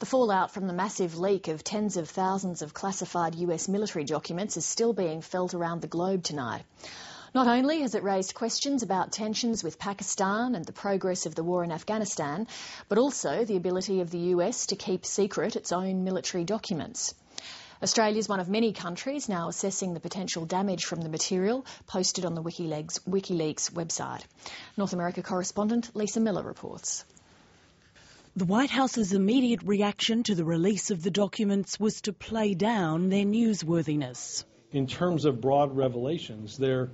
The fallout from the massive leak of tens of thousands of classified US military documents is still being felt around the globe tonight. Not only has it raised questions about tensions with Pakistan and the progress of the war in Afghanistan, but also the ability of the US to keep secret its own military documents. Australia is one of many countries now assessing the potential damage from the material posted on the Wikileaks website. North America correspondent Lisa Miller reports. The White House's immediate reaction to the release of the documents was to play down their newsworthiness. In terms of broad revelations, there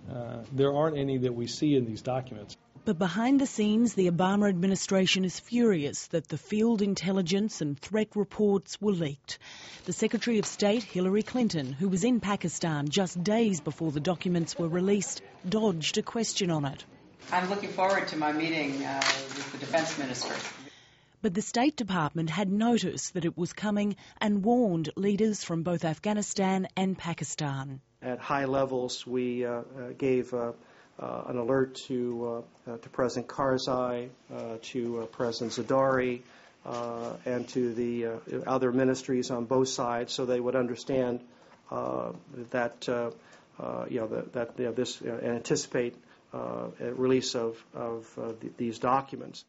aren't any that we see in these documents. But behind the scenes, the Obama administration is furious that the field intelligence and threat reports were leaked. The Secretary of State, Hillary Clinton, who was in Pakistan just days before the documents were released, dodged a question on it. I'm looking forward to my meeting with the Defence Minister. But the State Department had noticed that it was coming and warned leaders from both Afghanistan and Pakistan. At high levels, we gave an alert to President Karzai, to President Zardari, and to the other ministries on both sides, so they would understand that anticipate a release of these documents.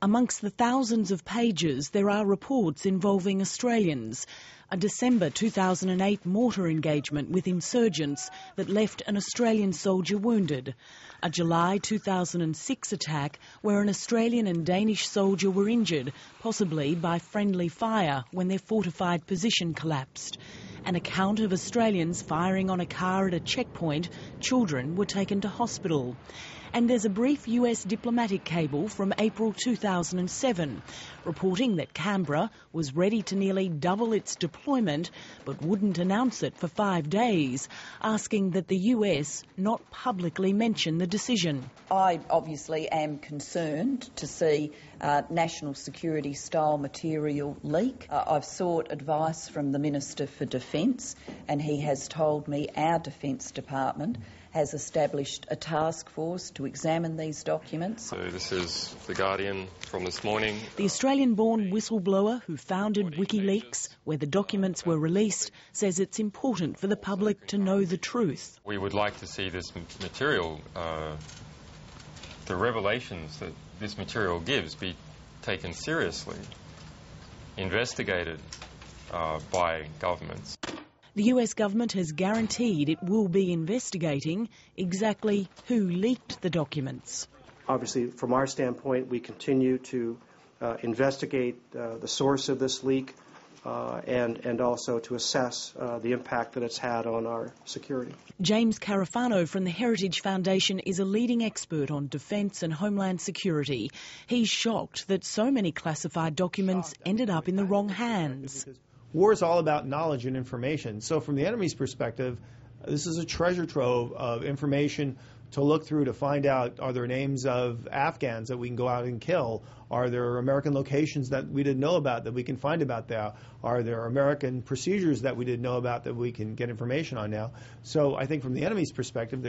Amongst the thousands of pages, there are reports involving Australians. A December 2008 mortar engagement with insurgents that left an Australian soldier wounded. A July 2006 attack where an Australian and Danish soldier were injured, possibly by friendly fire when their fortified position collapsed. An account of Australians firing on a car at a checkpoint. Children were taken to hospital. And there's a brief US diplomatic cable from April 2007 reporting that Canberra was ready to nearly double its deployment but wouldn't announce it for 5 days, asking that the US not publicly mention the decision. I obviously am concerned to see national security style material leak. I've sought advice from the Minister for Defence, and he has told me our Defence Department has established a task force to examine these documents. So this is The Guardian from this morning. The Australian-born whistleblower who founded Wikileaks, where the documents were released, says it's important for the public to know the truth. We would like to see this material, the revelations that this material gives, be taken seriously, investigated by governments. The US government has guaranteed it will be investigating exactly who leaked the documents. Obviously, from our standpoint, we continue to investigate the source of this leak and also to assess the impact that it's had on our security. James Carafano from the Heritage Foundation is a leading expert on defence and homeland security. He's shocked that so many classified documents ended up in the wrong hands. War is all about knowledge and information. So from the enemy's perspective, this is a treasure trove of information to look through to find out, are there names of Afghans that we can go out and kill? Are there American locations that we didn't know about that we can find about there? Are there American procedures that we didn't know about that we can get information on now? So I think from the enemy's perspective,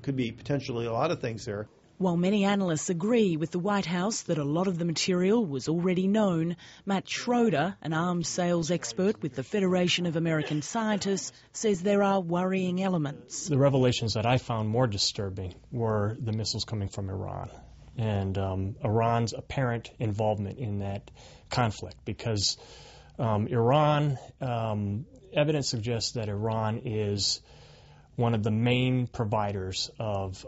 could be potentially a lot of things there. While many analysts agree with the White House that a lot of the material was already known, Matt Schroeder, an arms sales expert with the Federation of American Scientists, says there are worrying elements. The revelations that I found more disturbing were the missiles coming from Iran and Iran's apparent involvement in that conflict, because evidence suggests that Iran is one of the main providers of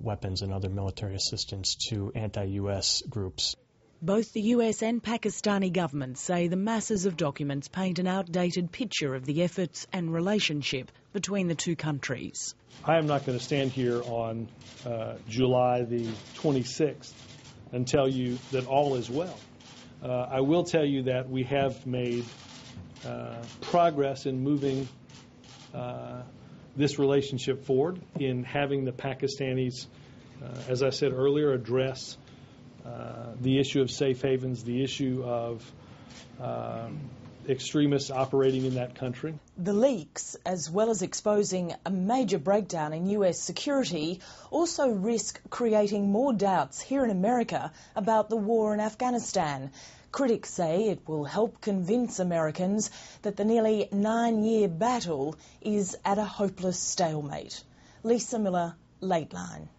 weapons and other military assistance to anti-U.S. groups. Both the US and Pakistani governments say the masses of documents paint an outdated picture of the efforts and relationship between the two countries. I am not going to stand here on July the 26th and tell you that all is well. I will tell you that we have made progress in moving this relationship forward, in having the Pakistanis, as I said earlier, address the issue of safe havens, the issue of extremists operating in that country. The leaks, as well as exposing a major breakdown in US security, also risk creating more doubts here in America about the war in Afghanistan. Critics say it will help convince Americans that the nearly 9-year battle is at a hopeless stalemate. Lisa Miller, Lateline.